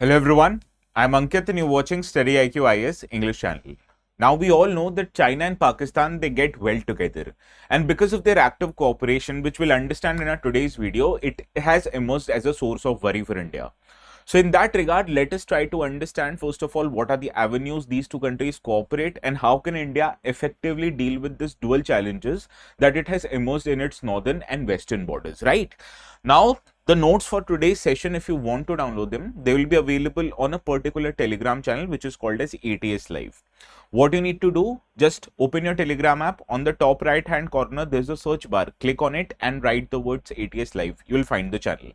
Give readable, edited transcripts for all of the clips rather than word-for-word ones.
Hello everyone, I'm Ankit and you're watching StudyIQ IS English channel. Now we all know that China and Pakistan they get well together, and because of their active cooperation, which we'll understand in our today's video, it has emerged as a source of worry for India. So in that regard, let us try to understand first of all what are the avenues these two countries cooperate and how can India effectively deal with this dual challenges that it has emerged in its northern and western borders, right? Now, the notes for today's session, if you want to download them, they will be available on a particular Telegram channel which is called as ATS Live. What you need to do, just open your Telegram app. On the top right hand corner, there's a search bar. Click on it and write the words ATS Live. You will find the channel.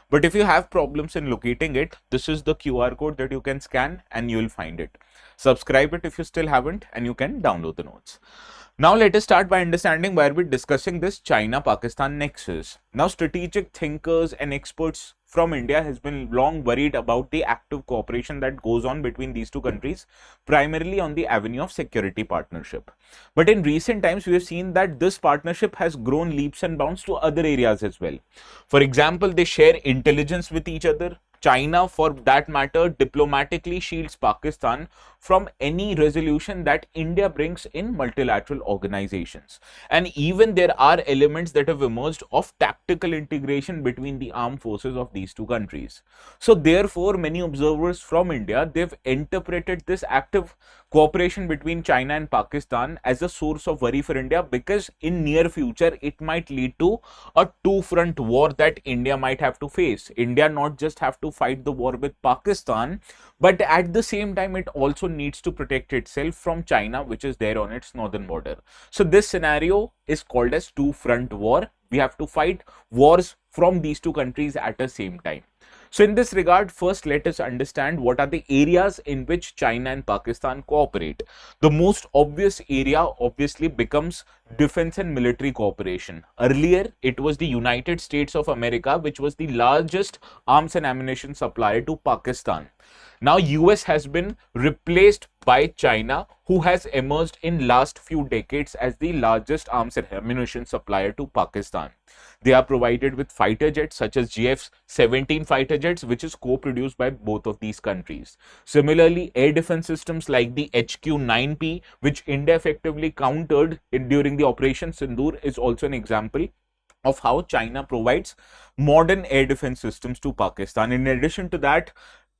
But if you have problems in locating it, this is the QR code that you can scan and you will find it. Subscribe it if you still haven't and you can download the notes. Now let us start by understanding why we're discussing this China-Pakistan Nexus. Now strategic thinkers and experts from India has been long worried about the active cooperation that goes on between these two countries, primarily on the avenue of security partnership. But in recent times, we have seen that this partnership has grown leaps and bounds to other areas as well. For example, they share intelligence with each other. China, for that matter, diplomatically shields Pakistan from any resolution that India brings in multilateral organizations. And even there are elements that have emerged of tactical integration between the armed forces of these two countries. So therefore, many observers from India, they've interpreted this active cooperation between China and Pakistan as a source of worry for India because in near future, it might lead to a two-front war that India might have to face. India not just have to fight the war with Pakistan, but at the same time, it also needs to protect itself from China, which is there on its northern border. So this scenario is called as two-front war. We have to fight wars from these two countries at the same time. So in this regard, first let us understand what are the areas in which China and Pakistan cooperate. The most obvious area obviously becomes defense and military cooperation. Earlier, it was the United States of America, which was the largest arms and ammunition supplier to Pakistan. Now, US has been replaced by China, who has emerged in last few decades as the largest arms and ammunition supplier to Pakistan. They are provided with fighter jets such as GF-17 fighter jets, which is co-produced by both of these countries. Similarly, air defense systems like the HQ-9P, which India effectively countered during the Operation Sindoor, is also an example of how China provides modern air defense systems to Pakistan. In addition to that,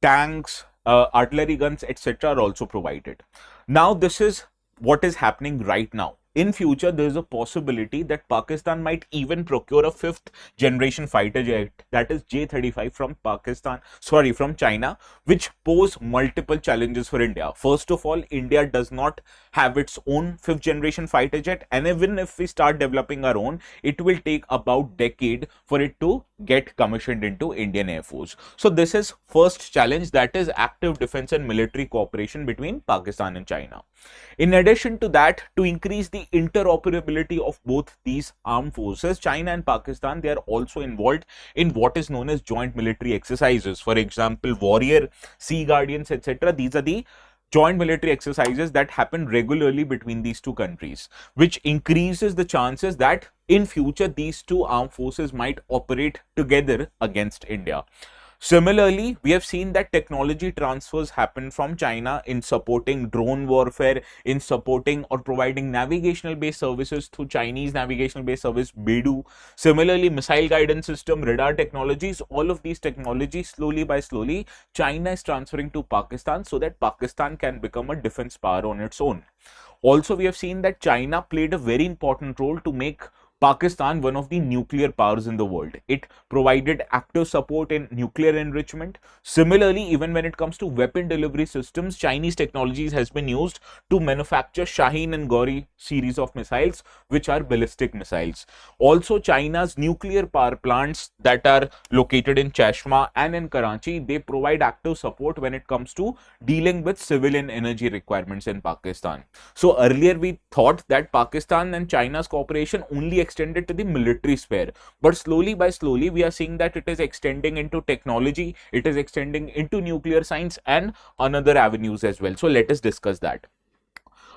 tanks, artillery guns, etc. are also provided. Now, this is what is happening right now. In future, there is a possibility that Pakistan might even procure a fifth generation fighter jet, that is J-35 from China, which pose multiple challenges for India. First of all, India does not have its own fifth generation fighter jet, and even if we start developing our own, it will take about decade for it to get commissioned into Indian Air Force. So this is first challenge, that is active defense and military cooperation between Pakistan and China. In addition to that, to increase the interoperability of both these armed forces, China and Pakistan, they are also involved in what is known as joint military exercises. For example, Warrior, Sea Guardians, etc. These are the joint military exercises that happen regularly between these two countries, which increases the chances that in future these two armed forces might operate together against India. Similarly, we have seen that technology transfers happen from China in supporting drone warfare, in supporting or providing navigational based services through Chinese navigational based service Beidou. Similarly, missile guidance system, radar technologies, all of these technologies slowly by slowly, China is transferring to Pakistan so that Pakistan can become a defense power on its own. Also, we have seen that China played a very important role to make Pakistan one of the nuclear powers in the world. It provided active support in nuclear enrichment. Similarly, even when it comes to weapon delivery systems, Chinese technologies has been used to manufacture Shaheen and Gauri series of missiles, which are ballistic missiles. Also, China's nuclear power plants that are located in Chashma and in Karachi, they provide active support when it comes to dealing with civilian energy requirements in Pakistan. So earlier we thought that Pakistan and China's cooperation only extended to the military sphere, but slowly by slowly we are seeing that it is extending into technology, it is extending into nuclear science and another avenues as well. So let us discuss that.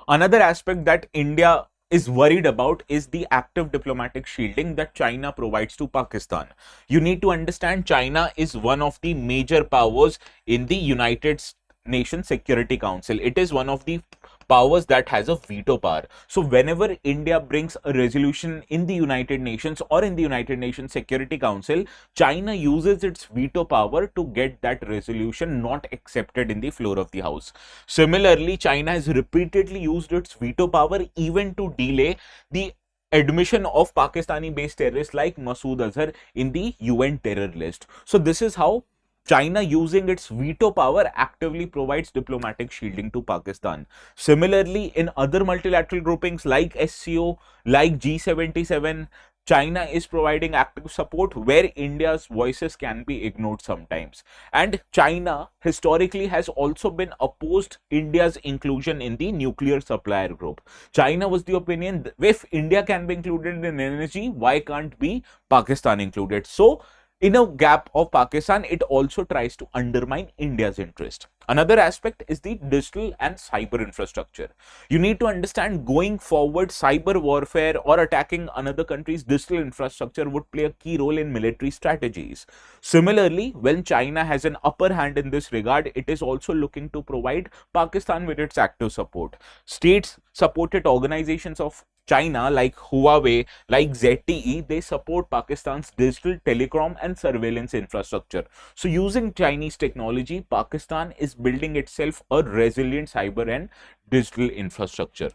Another aspect that India is worried about is the active diplomatic shielding that China provides to Pakistan. You need to understand China is one of the major powers in the United Nations Security Council. It is one of the powers that has a veto power. So whenever India brings a resolution in the United Nations or in the United Nations Security Council, China uses its veto power to get that resolution not accepted in the floor of the House. Similarly, China has repeatedly used its veto power even to delay the admission of Pakistani based terrorists like Masood Azhar in the UN terror list. So this is how China, using its veto power, actively provides diplomatic shielding to Pakistan. Similarly, in other multilateral groupings like SCO, like G77, China is providing active support where India's voices can be ignored sometimes. And China historically has also been opposed India's inclusion in the nuclear supplier group. China was the opinion, if India can be included in energy, why can't be Pakistan included? So in a gap of Pakistan, it also tries to undermine India's interest. Another aspect is the digital and cyber infrastructure. You need to understand, going forward, cyber warfare or attacking another country's digital infrastructure would play a key role in military strategies. Similarly, when China has an upper hand in this regard, it is also looking to provide Pakistan with its active support. States supported organizations of China like Huawei, like ZTE, they support Pakistan's digital, telecom and surveillance infrastructure. So using Chinese technology, Pakistan is building itself a resilient cyber and digital infrastructure.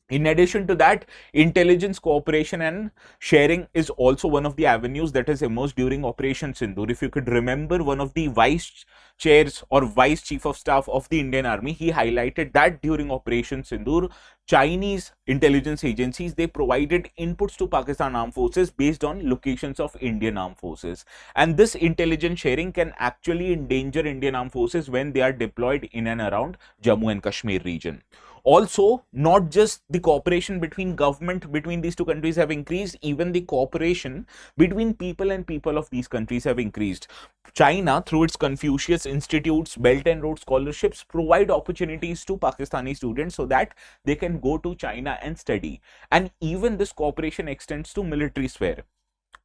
In addition to that, intelligence cooperation and sharing is also one of the avenues that has emerged during Operation Sindoor. If you could remember, one of the vice chairs or vice chief of staff of the Indian Army, he highlighted that during Operation Sindoor, Chinese intelligence agencies, they provided inputs to Pakistan Armed Forces based on locations of Indian Armed Forces. And this intelligence sharing can actually endanger Indian Armed Forces when they are deployed in and around Jammu and Kashmir region. Also, not just the cooperation between government between these two countries have increased, even the cooperation between people and people of these countries have increased. China, through its Confucius Institutes, Belt and Road scholarships, provide opportunities to Pakistani students so that they can go to China and study. And even this cooperation extends to military sphere.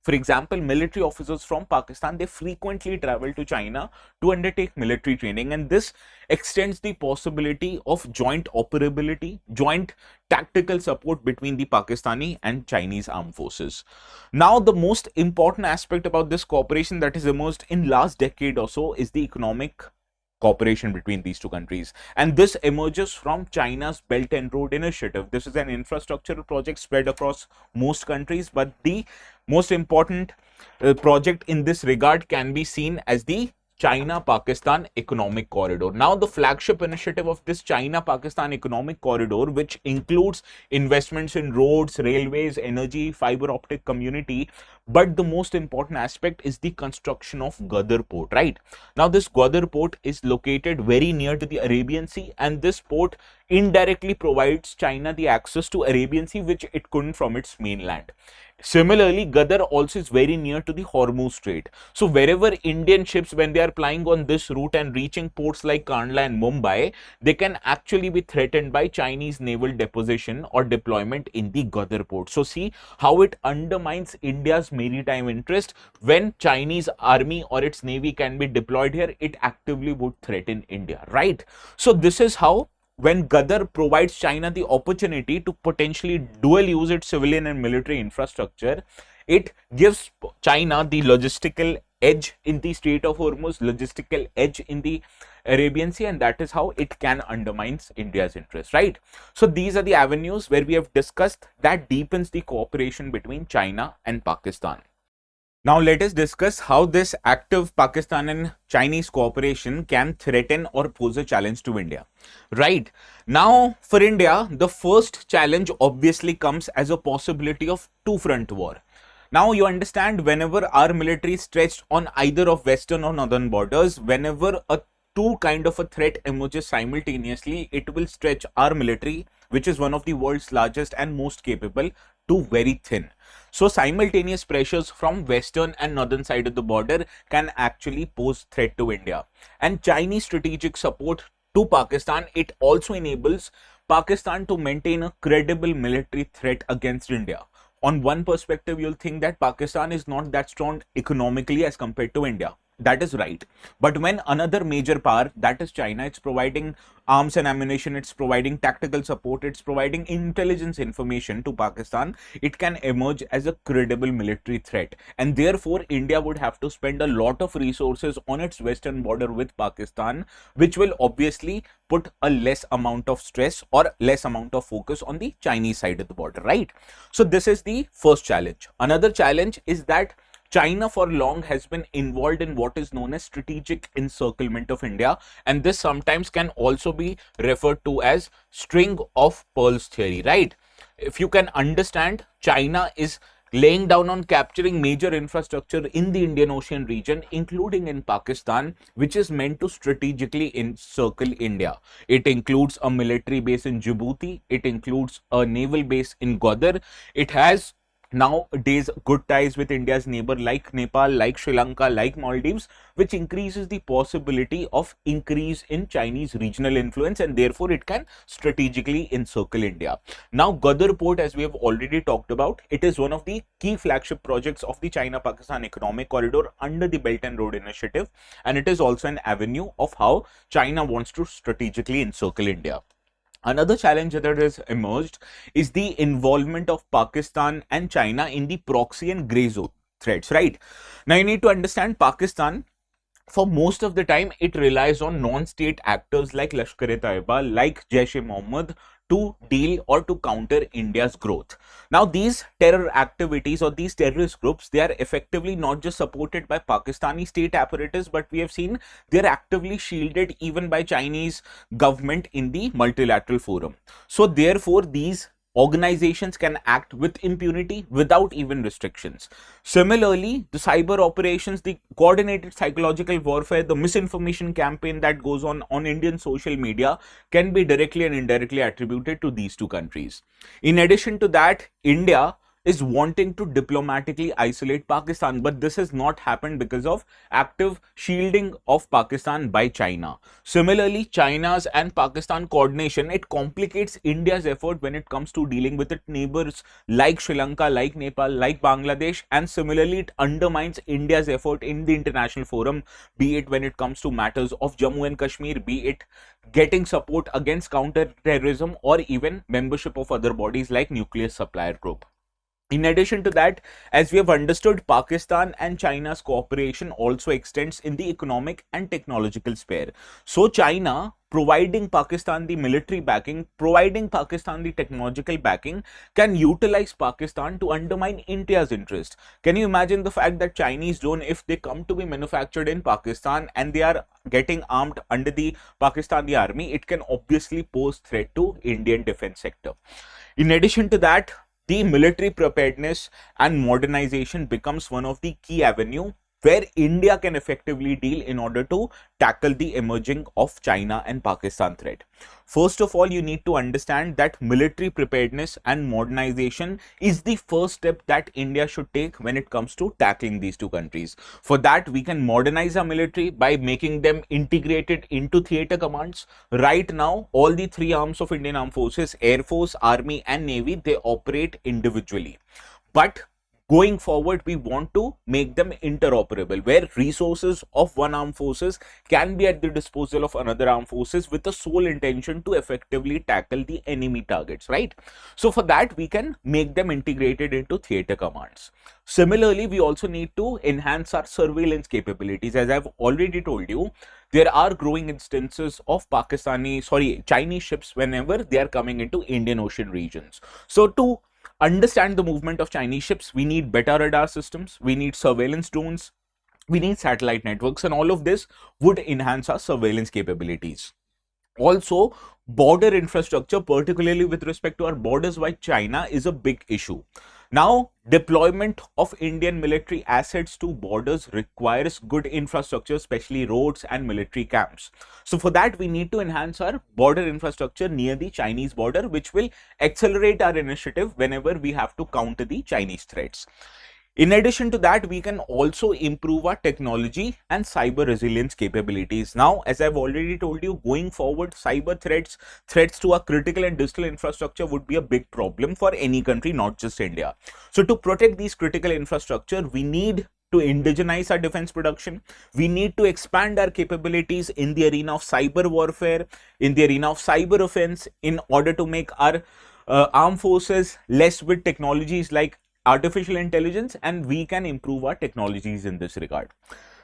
For example, military officers from Pakistan, they frequently travel to China to undertake military training, and this extends the possibility of joint operability, joint tactical support between the Pakistani and Chinese armed forces. Now, the most important aspect about this cooperation that has emerged in last decade or so is the economic cooperation between these two countries, and this emerges from China's Belt and Road Initiative. This is an infrastructural project spread across most countries, but the most important project in this regard can be seen as the China-Pakistan Economic Corridor. Now, the flagship initiative of this China-Pakistan Economic Corridor, which includes investments in roads, railways, energy, fiber optic community, but the most important aspect is the construction of Gadar Port, right? Now, this Gadar Port is located very near to the Arabian Sea, and this port indirectly provides China the access to Arabian Sea, which it couldn't from its mainland. Similarly, Gadar also is very near to the Hormuz Strait. So wherever Indian ships, when they are plying on this route and reaching ports like Kandla and Mumbai, they can actually be threatened by Chinese naval deposition or deployment in the Gadar port. So see how it undermines India's maritime interest. When Chinese army or its navy can be deployed here, it actively would threaten India, right? So this is how, when Gadar provides China the opportunity to potentially dual use its civilian and military infrastructure, it gives China the logistical edge in the Strait of Hormuz, logistical edge in the Arabian Sea, and that is how it can undermine India's interest, right? So these are the avenues where we have discussed that deepens the cooperation between China and Pakistan. Now let us discuss how this active Pakistan and Chinese cooperation can threaten or pose a challenge to India. Right. Now for India, the first challenge obviously comes as a possibility of two-front war. Now you understand, whenever our military is stretched on either of western or northern borders, whenever a two kind of a threat emerges simultaneously, it will stretch our military, which is one of the world's largest and most capable, to very thin. So simultaneous pressures from western and northern side of the border can actually pose threat to India. And Chinese strategic support to Pakistan, it also enables Pakistan to maintain a credible military threat against India? On one perspective, you'll think that Pakistan is not that strong economically as compared to India. That is right. But when another major power, that is China, it's providing arms and ammunition, it's providing tactical support, it's providing intelligence information to Pakistan, it can emerge as a credible military threat. And therefore, India would have to spend a lot of resources on its western border with Pakistan, which will obviously put a less amount of stress or less amount of focus on the Chinese side of the border, right? So this is the first challenge. Another challenge is that China for long has been involved in what is known as strategic encirclement of India, and this sometimes can also be referred to as string of pearls theory, right? If you can understand, China is laying down on capturing major infrastructure in the Indian Ocean region, including in Pakistan, which is meant to strategically encircle India. It includes a military base in Djibouti, it includes a naval base in Gwadar, it has nowadays good ties with India's neighbor like Nepal, like Sri Lanka, like Maldives, which increases the possibility of increase in Chinese regional influence, and therefore it can strategically encircle India. Now, Gwadar port, as we have already talked about, it is one of the key flagship projects of the China-Pakistan Economic Corridor under the Belt and Road Initiative, and it is also an avenue of how China wants to strategically encircle India. Another challenge that has emerged is the involvement of Pakistan and China in the proxy and grey zone threats, right? Now, you need to understand Pakistan, for most of the time, it relies on non-state actors like Lashkar-e-Taiba, like Jaish-e-Mohammed to deal or to counter India's growth. Now, these terror activities or these terrorist groups, they are effectively not just supported by Pakistani state apparatus, but we have seen they're actively shielded even by Chinese government in the multilateral forum. So, therefore, these organizations can act with impunity without even restrictions. Similarly, the cyber operations, the coordinated psychological warfare, the misinformation campaign that goes on Indian social media can be directly and indirectly attributed to these two countries. In addition to that, India is wanting to diplomatically isolate Pakistan, but this has not happened because of active shielding of Pakistan by China. Similarly, China's and Pakistan coordination, it complicates India's effort when it comes to dealing with its neighbors like Sri Lanka, like Nepal, like Bangladesh, and similarly, it undermines India's effort in the international forum, be it when it comes to matters of Jammu and Kashmir, be it getting support against counter-terrorism, or even membership of other bodies like Nuclear Supplier Group. In addition to that, as we have understood, Pakistan and China's cooperation also extends in the economic and technological sphere. So, China providing Pakistan the military backing, providing Pakistan the technological backing, can utilize Pakistan to undermine India's interest. Can you imagine the fact that Chinese drone, if they come to be manufactured in Pakistan and they are getting armed under the Pakistani army, it can obviously pose threat to Indian defense sector. In addition to that, the military preparedness and modernization becomes one of the key avenues where India can effectively deal in order to tackle the emerging of China and Pakistan threat. First of all, you need to understand that military preparedness and modernization is the first step that India should take when it comes to tackling these two countries. For that, we can modernize our military by making them integrated into theater commands. Right now, all the three arms of Indian Armed Forces, Air Force, Army and Navy, they operate individually. But going forward, we want to make them interoperable, where resources of one armed forces can be at the disposal of another armed forces with the sole intention to effectively tackle the enemy targets, right? So for that, we can make them integrated into theater commands. Similarly, we also need to enhance our surveillance capabilities. As I've already told you, there are growing instances of Chinese ships whenever they are coming into Indian Ocean regions. So to understand the movement of Chinese ships, we need better radar systems, we need surveillance drones, we need satellite networks, and all of this would enhance our surveillance capabilities. Also, border infrastructure, particularly with respect to our borders with China, is a big issue. Now, deployment of Indian military assets to borders requires good infrastructure, especially roads and military camps. So for that, we need to enhance our border infrastructure near the Chinese border, which will accelerate our initiative whenever we have to counter the Chinese threats. In addition to that, we can also improve our technology and cyber resilience capabilities. Now, as I've already told you, going forward, cyber threats to our critical and digital infrastructure would be a big problem for any country, not just India. So to protect these critical infrastructure, we need to indigenize our defense production. We need to expand our capabilities in the arena of cyber warfare, in the arena of cyber offense, in order to make our armed forces less with technologies like artificial intelligence, and we can improve our technologies in this regard.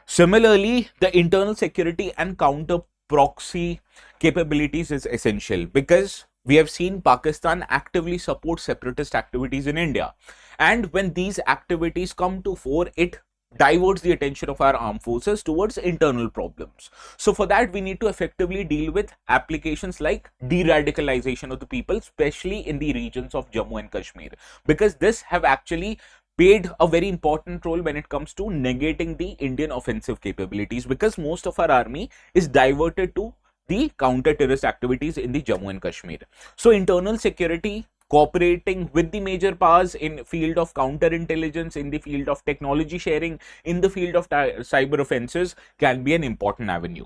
Similarly, the internal security and counter proxy capabilities is essential, because we have seen Pakistan actively support separatist activities in India, and when these activities come to fore, it diverts the attention of our armed forces towards internal problems. So for that, we need to effectively deal with applications like de-radicalization of the people, especially in the regions of Jammu and Kashmir, because this have actually played a very important role when it comes to negating the Indian offensive capabilities, because most of our army is diverted to the counter-terrorist activities in the Jammu and Kashmir. So internal security, cooperating with the major powers in field of counterintelligence, in the field of technology sharing, in the field of cyber offenses can be an important avenue.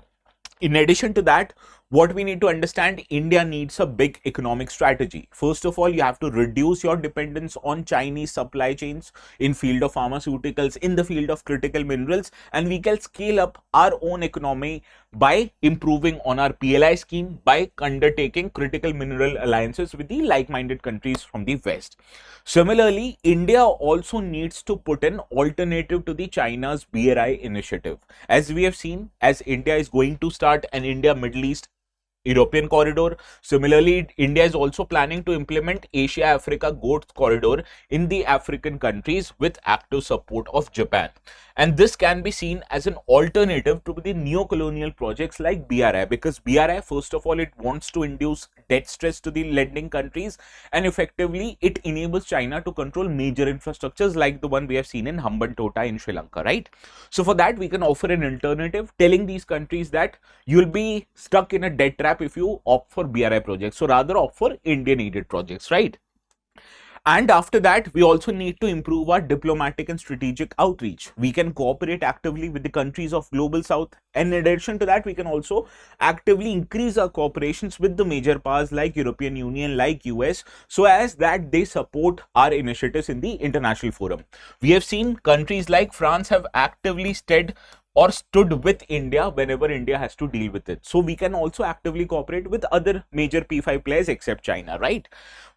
In addition to that, what we need to understand, India needs a big economic strategy. First of all, you have to reduce your dependence on Chinese supply chains in field of pharmaceuticals, in the field of critical minerals, and we can scale up our own economy by improving on our PLI scheme, by undertaking critical mineral alliances with the like-minded countries from the West. Similarly, India also needs to put an alternative to the China's BRI initiative. As we have seen, as India is going to start an India Middle East European corridor. Similarly, India is also planning to implement Asia-Africa Growth Corridor in the African countries with active support of Japan. And this can be seen as an alternative to the neo-colonial projects like BRI, because BRI, first of all, it wants to induce debt stress to the lending countries, and effectively it enables China to control major infrastructures like the one we have seen in Hambantota in Sri Lanka, right? So for that, we can offer an alternative, telling these countries that you'll be stuck in a debt trap if you opt for BRI projects. So rather opt for Indian aided projects, right? And after that, we also need to improve our diplomatic and strategic outreach. We can cooperate actively with the countries of Global South. And in addition to that, we can also actively increase our cooperations with the major powers like European Union, like US, so as that they support our initiatives in the international forum. We have seen countries like France have actively stood with India whenever India has to deal with it. So we can also actively cooperate with other major P5 players except China, right?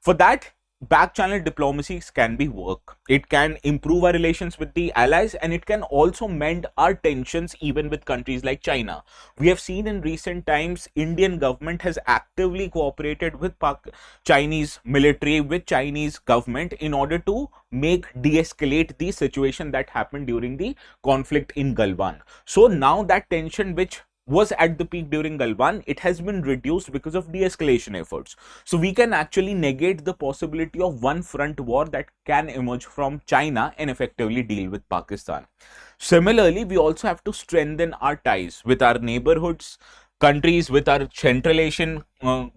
For that, back channel diplomacies can be work. It can improve our relations with the allies, and it can also mend our tensions even with countries like China. We have seen in recent times, Indian government has actively cooperated with Chinese military, with Chinese government in order to de-escalate the situation that happened during the conflict in Galwan. So now that tension which was at the peak during Galwan, it has been reduced because of de-escalation efforts. So we can actually negate the possibility of one front war that can emerge from China and effectively deal with Pakistan. Similarly, we also have to strengthen our ties with our neighborhoods, countries, with our Central Asian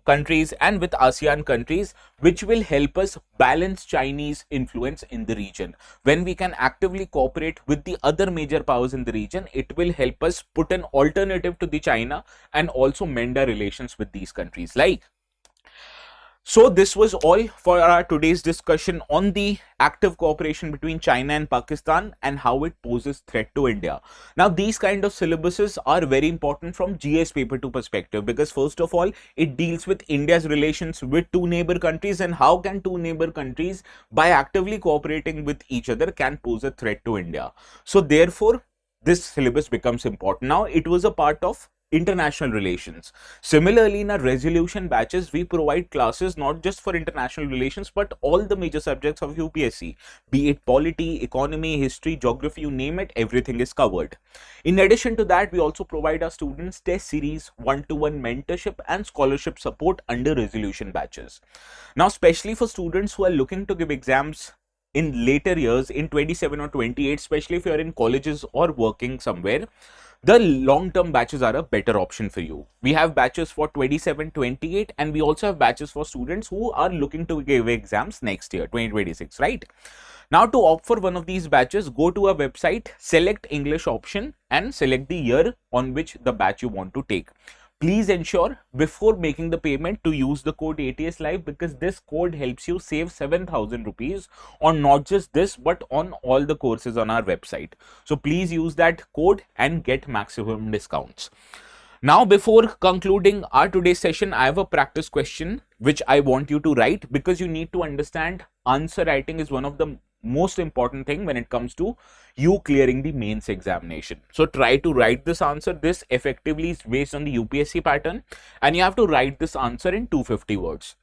countries, and with ASEAN countries, which will help us balance Chinese influence in the region. When we can actively cooperate with the other major powers in the region, it will help us put an alternative to the China and also mend our relations with these countries. So this was all for our today's discussion on the active cooperation between China and Pakistan and how it poses threat to India. Now, these kind of syllabuses are very important from GS paper 2 perspective, because first of all, it deals with India's relations with two neighbor countries and how can two neighbor countries, by actively cooperating with each other, can pose a threat to India. So therefore, this syllabus becomes important. Now, it was a part of international relations. Similarly, in our resolution batches, we provide classes not just for international relations, but all the major subjects of UPSC, be it polity, economy, history, geography, you name it, everything is covered. In addition to that, we also provide our students test series, one-to-one mentorship and scholarship support under resolution batches. Now, especially for students who are looking to give exams in later years in 27 or 28, especially if you are in colleges or working somewhere, the long-term batches are a better option for you. We have batches for 27, 28, and we also have batches for students who are looking to give exams next year, 2026, right? Now, to opt for one of these batches, go to our website, select English option, and select the year on which the batch you want to take. Please ensure before making the payment to use the code ATS Live, because this code helps you save 7,000 rupees on not just this but on all the courses on our website. So please use that code and get maximum discounts. Now, before concluding our today's session, I have a practice question which I want you to write, because you need to understand answer writing is one of the most important thing when it comes to you clearing the mains examination. So try to write this answer. This effectively is based on the UPSC pattern, and you have to write this answer in 250 words.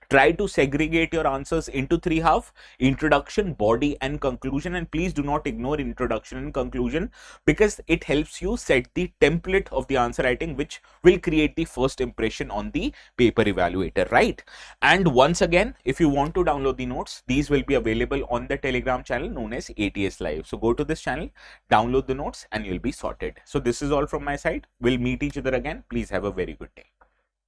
Try to segregate your answers into 3 halves: introduction, body, and conclusion. And please do not ignore introduction and conclusion, because it helps you set the template of the answer writing, which will create the first impression on the paper evaluator, right? And once again, if you want to download the notes, these will be available on the Telegram channel known as ATS Live. So go to this channel, download the notes, and you'll be sorted. So this is all from my side. We'll meet each other again. Please have a very good day.